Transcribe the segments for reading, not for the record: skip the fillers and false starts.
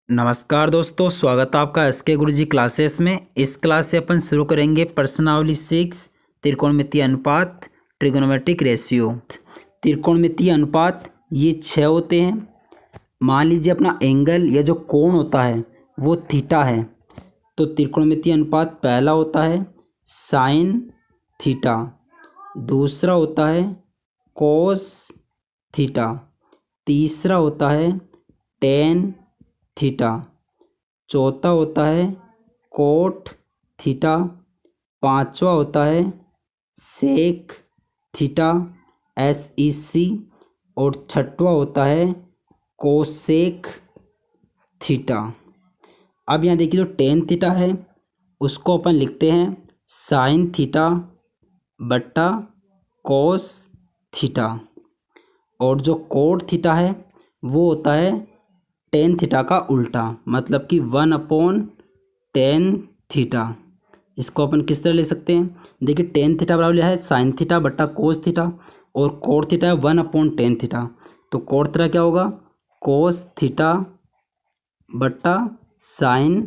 नमस्कार दोस्तों, स्वागत है आपका एस के गुरुजी क्लासेस में। इस क्लास से अपन शुरू करेंगे प्रश्नावली 6 त्रिकोणमितीय अनुपात ट्रिगोनोमेट्रिक रेशियो। त्रिकोणमितीय अनुपात ये 6 होते हैं। मान लीजिए अपना एंगल या जो कोण होता है वो थीटा है, तो त्रिकोणमितीय अनुपात पहला होता है साइन थीटा, दूसरा होता है कोस थीटा, तीसरा होता है टेन थीटा, चौथा होता है कोट थीटा, पांचवा होता है सेक थीटा SEC, और छठवा होता है कोसेक थीटा। अब यहाँ देखिए जो टेन थीटा है उसको अपन लिखते हैं साइन थीटा बट्टा कोस थीटा, और जो कोट थीटा है वो होता है टेन थीटा का उल्टा, मतलब कि 1/10 थीटा। इसको अपन किस तरह ले सकते हैं? देखिए टेन थीटा बराबर है साइन थीटा बट्टा कोस थीटा, और कोट थीटा है 1/10 थीटा। तो कोट थीटा क्या होगा? कोस थीटा बट्टा साइन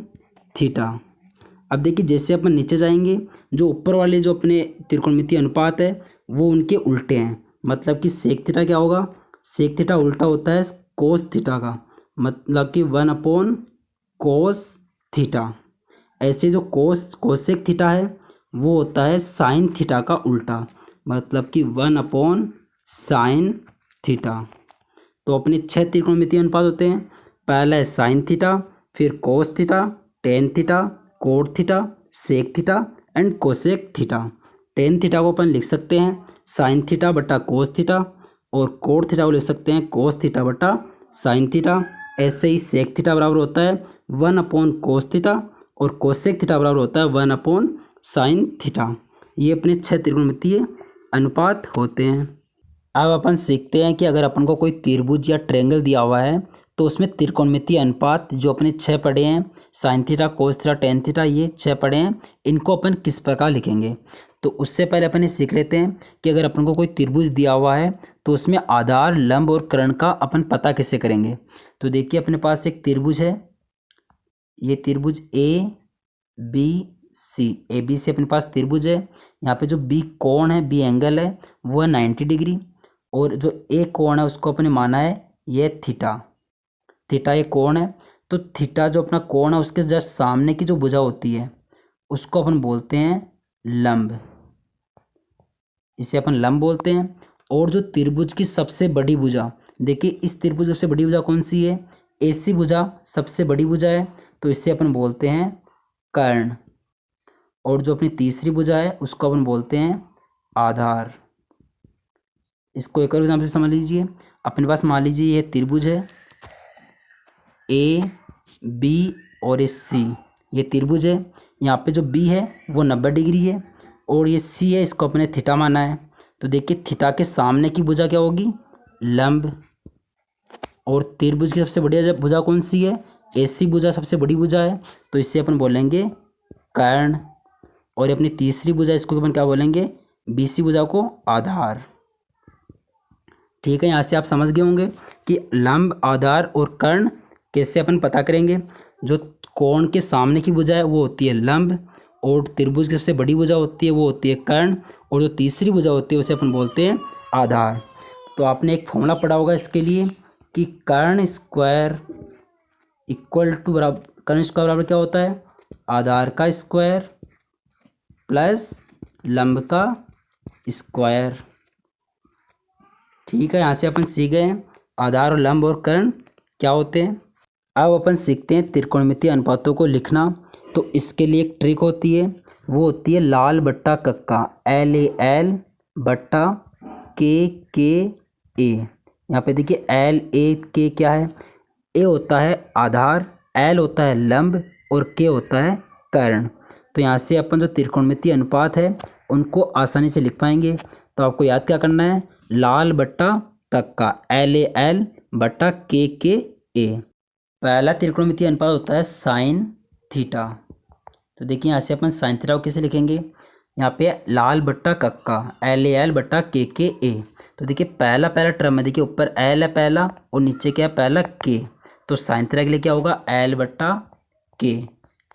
थीटा। अब देखिए जैसे अपन नीचे जाएंगे, जो ऊपर वाले जो अपने त्रिकोणमितीय अनुपात है वो उनके उल्टे हैं, मतलब कि सेक थीटा क्या होगा? सेक थीटा उल्टा होता है कोस थीटा का, मतलब कि 1/कोस थीटा। ऐसे जो कोसेक थीटा है वो होता है साइन थीटा का उल्टा, मतलब कि 1/साइन थीटा। तो अपने 6 त्रिकोणमितीय अनुपात होते हैं। पहला है साइन थीटा, फिर cos theta, tan theta, cot theta, sec theta and cosec theta. Tan theta को अपन लिख सकते हैं साइन थीटा बट्टा कोस थीटा, और कोट थीटा को लिख सकते हैं कोस थीटा बट्टा साइन थीटा। ऐसे ही सेक थीटा बराबर होता है 1/कोस थीटा, और कोसेक थीटा बराबर होता है 1/साइन थीटा। ये अपने 6 त्रिकोणमितीय अनुपात होते हैं। अब अपन सीखते हैं कि अगर अपन को कोई त्रिभुज या ट्रायंगल दिया हुआ है तो उसमें त्रिकोणमितीय अनुपात जो अपने 6 पढ़े हैं, साइन थीटा, कोस थीटा, टेन थीटा, ये 6 पढ़े हैं, इनको अपन किस प्रकार लिखेंगे। तो उससे पहले अपन ये सीख लेते हैं कि अगर अपन को कोई त्रिभुज दिया हुआ है तो उसमें आधार, लंब और कर्ण का अपन पता कैसे करेंगे। तो देखिए अपने पास एक त्रिभुज है, ये त्रिभुज ABC, ABC अपने पास त्रिभुज है। यहाँ पे जो B कोण है, B एंगल है, वो है 90 डिग्री, और जो A कोण है उसको अपने माना है ये थीटा। थीटा ये कोण है, तो थीटा जो अपना कोण है उसके जस्ट सामने की जो भुजा होती है उसको अपन बोलते हैं लंब, इसे अपन लंब बोलते हैं। और जो त्रिभुज की सबसे बड़ी भुजा, देखिए इस त्रिभुज की सबसे बड़ी भुजा कौन सी है? AC भुजा सबसे बड़ी भुजा है, तो इसे अपन बोलते हैं कर्ण। और जो अपनी तीसरी भुजा है उसको अपन बोलते हैं आधार। इसको एक और एग्जाम्पल से समझ लीजिए। अपने पास मान लीजिए ये त्रिभुज है AB और ये C, ये त्रिभुज है। यहाँ पे जो B है वो 90 डिग्री है, और ये C है, इसको अपने थीटा माना है। तो देखिए थीटा के सामने की भुजा क्या होगी? लंब। और त्रिभुज की सबसे बड़ी भुजा कौन सी है? AC भुजा सबसे बड़ी भुजा है, तो इसे अपन बोलेंगे कर्ण। और अपनी तीसरी भुजा इसको अपन क्या बोलेंगे? BC भुजा को आधार। ठीक है, यहाँ से आप समझ गए होंगे कि लंब, आधार और कर्ण कैसे अपन पता करेंगे। जो कोण के सामने की भुजा है वो होती है लंब, और त्रिभुज की सबसे बड़ी भुजा होती है वो होती है कर्ण, और जो तीसरी भुजा होती है उसे अपन बोलते हैं आधार। तो आपने एक फॉर्मूला पढ़ा होगा इसके लिए कि कर्ण स्क्वायर इक्वल टू बराबर, कर्ण स्क्वायर बराबर क्या होता है? आधार का स्क्वायर प्लस लंब का स्क्वायर। ठीक है, यहाँ से अपन सीख गए हैं आधार और लंब और कर्ण क्या होते हैं। अब अपन सीखते हैं त्रिकोणमितीय अनुपातों को लिखना। तो इसके लिए एक ट्रिक होती है, वो होती है लाल बट्टा कक्का, LAL बट्टा KKA। यहाँ पे देखिए LAK क्या है? A होता है आधार, L होता है लंब, और K होता है कर्ण। तो यहाँ से अपन जो त्रिकोणमितीय अनुपात है उनको आसानी से लिख पाएंगे। तो आपको याद क्या करना है? लाल बट्टा कक्का LAL बट्टा KKA। पहला त्रिकोणमितीय अनुपात होता है साइन थीटा। तो देखिए यहाँ से अपन साइन थीटा को कैसे लिखेंगे? यहाँ पे लाल बट्टा कक्का LAL बट्टा KKA। तो देखिए पहला टर्म है, देखिए ऊपर L है पहला और नीचे क्या है? पहला K। तो साइन थीटा के लिए क्या होगा, एल बट्टा के।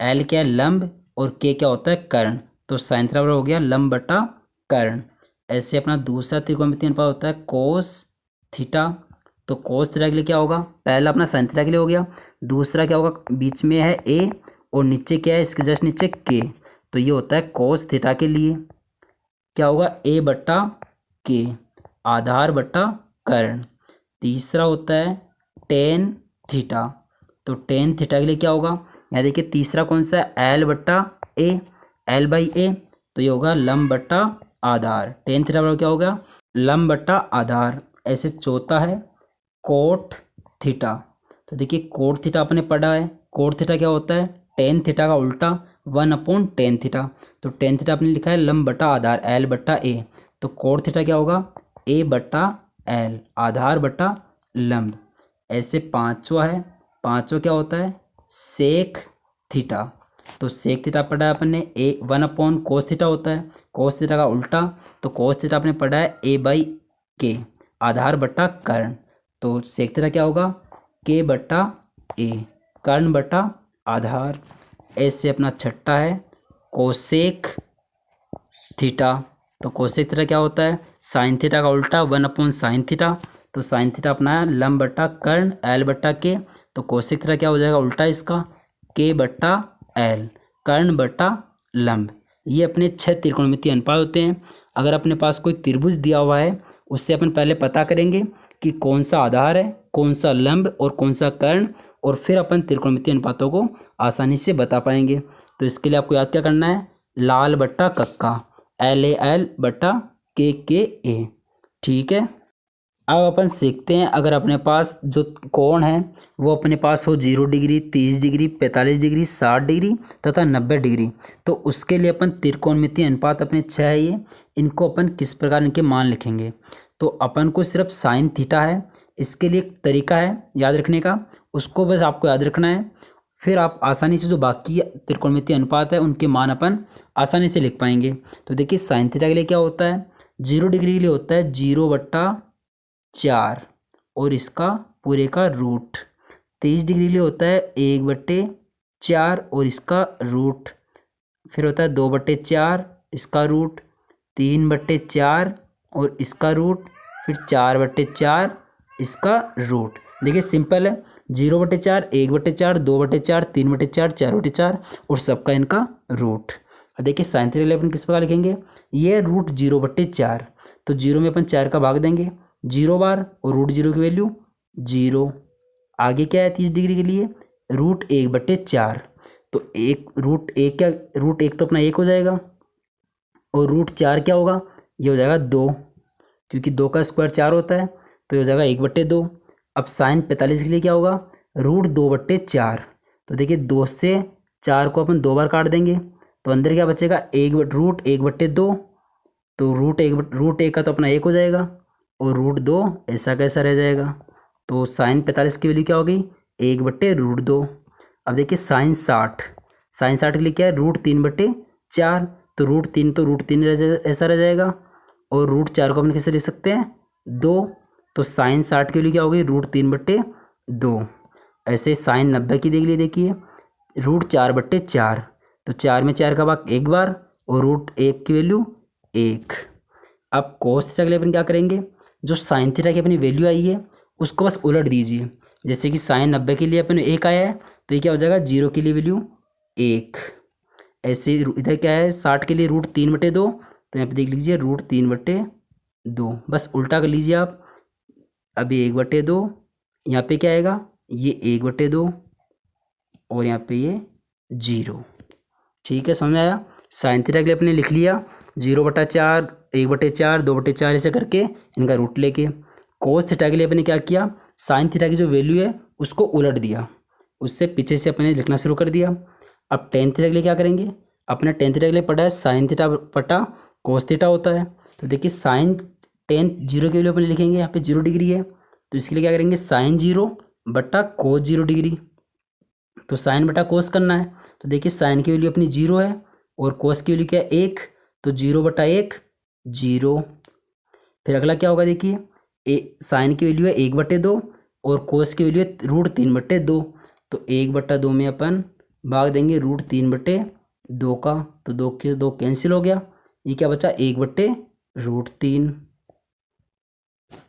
एल क्या है, लंब, और के क्या होता है, कर्ण। तो साइन थीटा बराबर हो गया लंब बट्टा कर्ण। ऐसे अपना दूसरा त्रिकोणमितीय अनुपात होता है कोस थीटा। तो कोस थीटा के लिए क्या होगा, पहला अपना साइन थीटा के लिए हो गया, दूसरा क्या होगा, बीच में है ए और नीचे क्या है, इसके जस्ट नीचे के। तो ये होता है कोस थीटा के लिए क्या होगा, ए बट्टा के, आधार बट्टा कर्ण। तीसरा होता है टेन थीटा। तो टेन थीटा के लिए क्या होगा, यहाँ देखिए तीसरा कौन सा है, एल बट्टा ए, एल बाई ए। तो ये होगा लंब बट्टा आधार। टेन थीटा बराबर क्या होगा, लंब बट्टा आधार। ऐसे चौथा है कोट थीटा। तो देखिए कोट थीटा आपने पढ़ा है, कोट थीटा क्या होता है, टेन थीटा का उल्टा, 1/10 थीटा। तो टेन थीटा आपने लिखा है लंब बट्टा आधार, एल बट्टा ए। तो कोट थीटा क्या होगा, ए बट्टा एल, आधार बट्टा लंब। ऐसे पांचवा है, पांचवा क्या होता है, सेक थीटा। तो सेक थीटा पढ़ा है अपने, ए 1/cos थीटा होता है, कोस थीटा का उल्टा। तो कोस थीटा आपने पढ़ा है ए बाई के, आधार बट्टा कर्ण। तो सेक थीटा क्या होगा, के बट्टा ए, कर्ण बट्टा आधार। ऐसे अपना छठा है कोसेक थीटा। तो कोसेक थीटा क्या होता है, साइन थीटा का उल्टा, 1/sin थीटा। तो साइन थीटा अपना है लंब बट्टा कर्ण, एल बट्टा के। तो कोसेक थीटा क्या हो जाएगा, उल्टा इसका, के बट्टा एल, कर्ण बट्टा लंब। ये अपने 6 त्रिकोणमितीय अनुपात होते हैं। अगर अपने पास कोई त्रिभुज दिया हुआ है, उससे अपन पहले पता करेंगे कि कौन सा आधार है, कौन सा लंब और कौन सा कर्ण, और फिर अपन त्रिकोणमितीय अनुपातों को आसानी से बता पाएंगे। तो इसके लिए आपको याद क्या करना है, लाल बट्टा कक्का, एल ए एल बट्टा के ए। ठीक है, अब अपन सीखते हैं, अगर अपने पास जो कोण है वो अपने पास हो 0 डिग्री, 30 डिग्री, 45 डिग्री, 60 डिग्री तथा 90 डिग्री, तो उसके लिए अपन त्रिकोणमितीय अनुपात अपने 6 है ये, इनको अपन किस प्रकार इनके मान लिखेंगे। तो अपन को सिर्फ साइन थीटा है, इसके लिए एक तरीका है याद रखने का, उसको बस आपको याद रखना है। फिर आप आसानी से जो बाकी त्रिकोणमितीय अनुपात है उनके मान अपन आसानी से लिख पाएंगे। तो देखिए साइन थीटा के लिए क्या होता है, 0 डिग्री के लिए होता है 0/4 और इसका पूरे का रूट। 30 डिग्री के लिए होता है 1/4 और इसका रूट। फिर होता है 2/4 इसका रूट, 3/4 और इसका रूट, फिर 4/4 इसका रूट। देखिए सिंपल है, 0/4, 1/4, 2/4, 3/4, 4/4 और सबका इनका रूट। अब देखिए साइन थीटा के लिए अपन किस प्रकार लिखेंगे, ये रूट 0/4, तो 0 में अपन 4 का भाग देंगे 0 बार, और रूट 0 की वैल्यू 0। आगे क्या है 30 डिग्री के लिए, रूट 1/4। तो एक रूट एक क्या, रूट 1 तो अपना 1 हो जाएगा, और रूट 4 क्या होगा, ये हो जाएगा 2, क्योंकि 2 का स्क्वायर 4 होता है, तो ये हो जाएगा 1/2। अब साइन 45 के लिए क्या होगा, रूट 2/4। तो देखिए 2 से 4 को अपन 2 बार काट देंगे, तो अंदर क्या बचेगा, रूट 1/2। तो रूट एक का तो अपना 1 हो जाएगा, और रूट 2 ऐसा कैसा रह जाएगा। तो साइन 45 की वैल्यू क्या होगी, 1/√2। अब देखिए साइन 60, साइन 60 के लिए क्या है, रूट 3/4। तो रूट 3 ऐसा रह जाएगा, और रूट 4 को अपन कैसे लिख सकते हैं, 2। तो साइन 60 की वैल्यू क्या होगी, रूट 3/2। ऐसे साइन 90 की देख लिए, देखिए रूट 4/4। तो 4 में 4 का भाग 1 बार, और रूट 1 की वैल्यू 1। अब कोस थीटा के लिए अपन क्या करेंगे, जो साइन थीटा की अपनी वैल्यू आई है उसको बस उलट दीजिए। जैसे कि साइन 90 के लिए अपन 1 आया है, तो ये क्या हो जाएगा, 0 के लिए वैल्यू 1। ऐसे इधर क्या है 60 के लिए रूट 3/2, तो यहाँ पे देख लीजिए रूट 3/2, बस उल्टा कर लीजिए आप। अभी 1/2, यहाँ पे क्या आएगा, ये 1/2 और यहाँ पे ये 0। ठीक है, समझ आया। साइन थीटा के लिए अपने लिख लिया 0/4, 1/4, 2/4 ऐसे करके इनका रूट लेके। कोस थीटा के लिए अपने क्या किया, साइन थीटा की जो वैल्यू है उसको उलट दिया, उससे पीछे से अपने लिखना शुरू कर दिया। अब टेन थीटा के लिए क्या करेंगे, अपने टेन थीटा के लिए पढ़ा है साइन थीटा बटा कोस थीटा होता है। तो देखिए साइन टेन 0 की वैल्यू अपने लिखेंगे, यहाँ पे 0 डिग्री है, तो इसके लिए क्या करेंगे, साइन 0 बटा कोस 0 डिग्री। तो साइन बटा कोस करना है, तो देखिए साइन की वैल्यू अपनी 0 है और कोस की वैल्यू क्या है 1, तो 0/1 0। फिर अगला क्या होगा, देखिए साइन की वैल्यू है 1/2 और कोस की वैल्यू है √3/2। तो 1/2 में अपन भाग देंगे √3/2 का, तो 2 के 2 कैंसिल हो गया। ये क्या बचा 1/√3।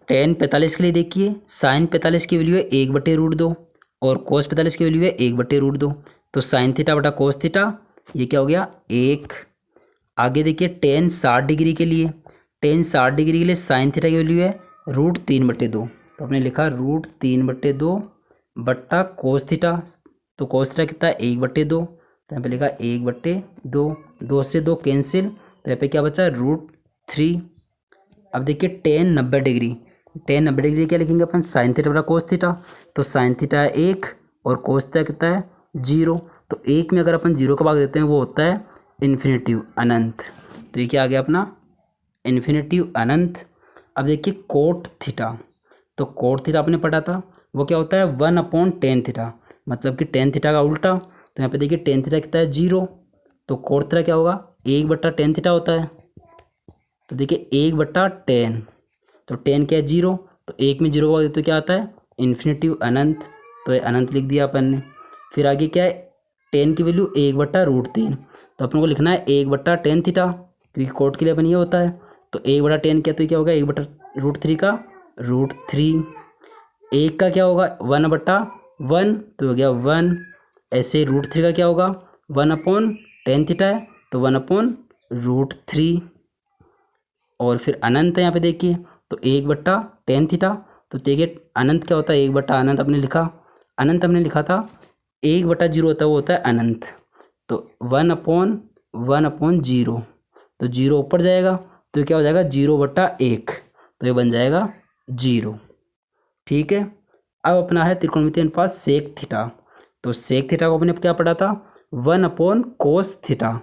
tan 45 के लिए देखिए, sin 45 की वैल्यू है 1/√2 और cos 45 की वैल्यू है 1/√2। तो sin थीटा बटा cos थीटा ये क्या हो गया 1। आगे देखिए tan 60 डिग्री के लिए, tan 60 डिग्री के लिए sin थीटा की वैल्यू है √3/2। तो आपने लिखा √3/2 बट्टा cos थीटा। तो cos थीटा कितना है 1/2। तो यहाँ पे लिखा 1/2, 2 से 2 कैंसिल, तो यहाँ पे क्या बचा √3। अब देखिए tan 90 डिग्री, tan 90 डिग्री क्या लिखेंगे अपन sin थीटा बटा cos थीटा। तो sin थीटा है 1 और cos थीटा कितना है 0। तो 1 में अगर अपन 0 का भाग देते हैं वो होता है इन्फिनेटिव अनंत। तो ये क्या आ गया अपना इन्फिनेटिव अनंत। अब देखिए कोट थीटा, तो कोट थीटा आपने पढ़ा था वो क्या होता है 1/tan थीटा, मतलब कि tan थीटा का उल्टा। तो यहाँ पे देखिए tan थीटा कितना है 0, तो कोट थीटा क्या होगा 1/tan थीटा होता है। तो देखिए 1/tan, तो tan क्या है 0, तो 1 में 0 का भाग देते तो क्या आता है इन्फिनेटिव अनंत। तो ये अनंत लिख दिया अपन ने। फिर आगे क्या है tan की वैल्यू 1/√3, तो अपन को लिखना है 1/tan थीटा, क्योंकि कोट के लिए अपन ये होता है। तो 1/tan क्या, तो क्या होगा 1/√3 का √3। 1 का क्या होगा 1/1, तो हो गया 1। ऐसे √3 का क्या होगा 1/tan थीटा है, तो 1/√3। और फिर अनंत है यहाँ पे देखिए, तो 1/tan थीटा। तो देखिए अनंत क्या होता है 1/अनंत अपने लिखा, अनंत हमने लिखा था 1/0 होता है वो होता है अनंत। तो 1/0, तो 0 ऊपर जाएगा तो क्या हो जाएगा 0/1, तो ये बन जाएगा 0। ठीक है। अब अपना है त्रिकोणमितीय अनुपात सेक थीटा। तो सेक थीटा को अपने क्या पढ़ा था 1/cos थीटा।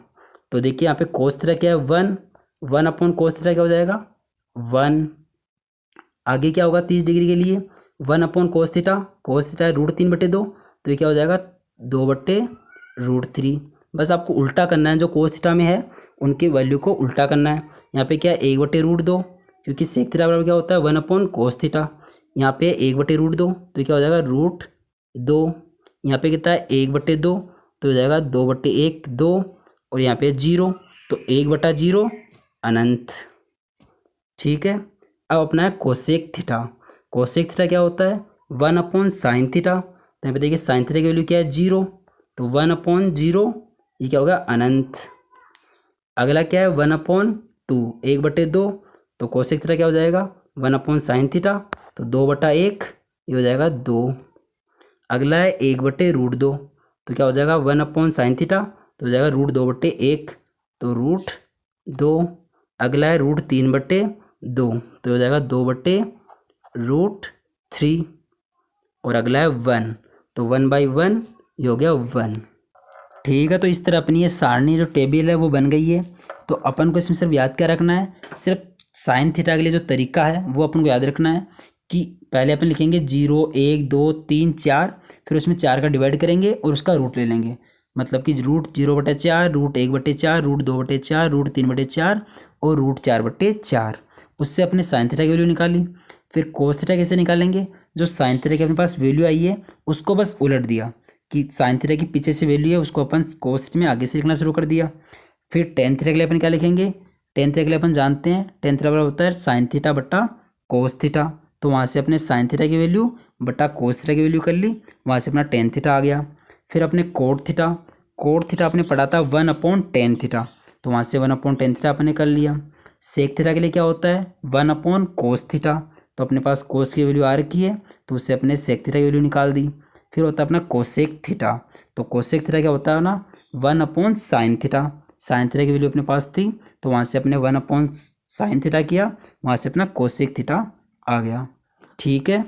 तो देखिए यहाँ पे cos थीटा क्या है 1/cos थीटा क्या हो जाएगा 1। आगे क्या होगा 30 डिग्री के लिए 1/cos थीटा, cos थीटा है √3/2, तो ये क्या हो जाएगा 2/√3। बस आपको उल्टा करना है, जो cos थीटा में है उनकी वैल्यू को उल्टा करना है। यहाँ पे क्या है 1/√2, क्योंकि सेक थीटा बराबर क्या होता है 1/cos थीटा। यहाँ पे 1/√2, तो ये क्या हो जाएगा √2। यहाँ पे कितना है 1/2, तो हो जाएगा 2/1, 2, और यहाँ पे 0, तो 1/0 अनंत। ठीक है। अब अपना है कोसेक थीटा। कोसेक थीटा क्या होता है 1/sin थीटा। तो यहाँ पे देखिए sin थीटा की वैल्यू क्या है 0, तो 1/0 ये क्या होगा अनंत। अगला क्या है 1/2, 1/2, तो कोसेक थीटा क्या हो जाएगा 1/sin थीटा, तो 2/1 ये हो जाएगा 2। अगला है 1/√2, तो क्या हो जाएगा 1/sin थीटा, तो हो जाएगा √2/1, तो √2। अगला है √3/2, तो हो जाएगा 2/√3। और अगला है 1, तो 1/1 ये हो गया 1। ठीक है। तो इस तरह अपनी ये सारणी जो टेबल है वो बन गई है। तो अपन को इसमें सिर्फ याद क्या रखना है, सिर्फ साइन थीटा के लिए जो तरीका है वो अपन को याद रखना है कि पहले अपन लिखेंगे 0, 1, 2, 3, 4, फिर उसमें 4 का डिवाइड करेंगे और उसका रूट ले लेंगे। मतलब कि √0/4, √1/4, √2/4, √3/4 और √4/4। उससे अपने साइन थीटा की वैल्यू निकाली। फिर कोस थीटा कैसे निकालेंगे, जो साइन थीटा की अपने पास वैल्यू आई है उसको बस उलट दिया कि साइन थीटा की पीछे से वैल्यू है उसको अपन कोस थीटा में आगे से लिखना शुरू कर दिया। फिर टेन थीटा के लिए अपन क्या लिखेंगे, टेन थीटा के लिए अपन जानते हैं टेन थीटा बराबर होता है साइन थीटा बट्टा कोस थीटा। तो वहाँ से अपने साइन थीटा की वैल्यू बट्टा कोस थीटा की वैल्यू कर ली, वहाँ से अपना टेन थीटा आ गया। फिर अपने कोट थीटा आपने पढ़ा था 1/tan थीटा, तो वहाँ से 1/tan थीटा अपने कर लिया। सेक थीटा के लिए क्या होता है 1/cos थीटा, तो अपने पास कोस की वैल्यू आ रखी है तो उससे अपने सेक थीटा की वैल्यू निकाल दी। फिर होता है अपना कोसेक थीटा, तो कोसेक थीटा क्या होता है ना 1/sin थीटा। साइन थीटा की वैल्यू अपने पास थी तो वहाँ से अपने 1/sin थीटा किया, वहाँ से अपना कोसेक थीटा आ गया। ठीक है।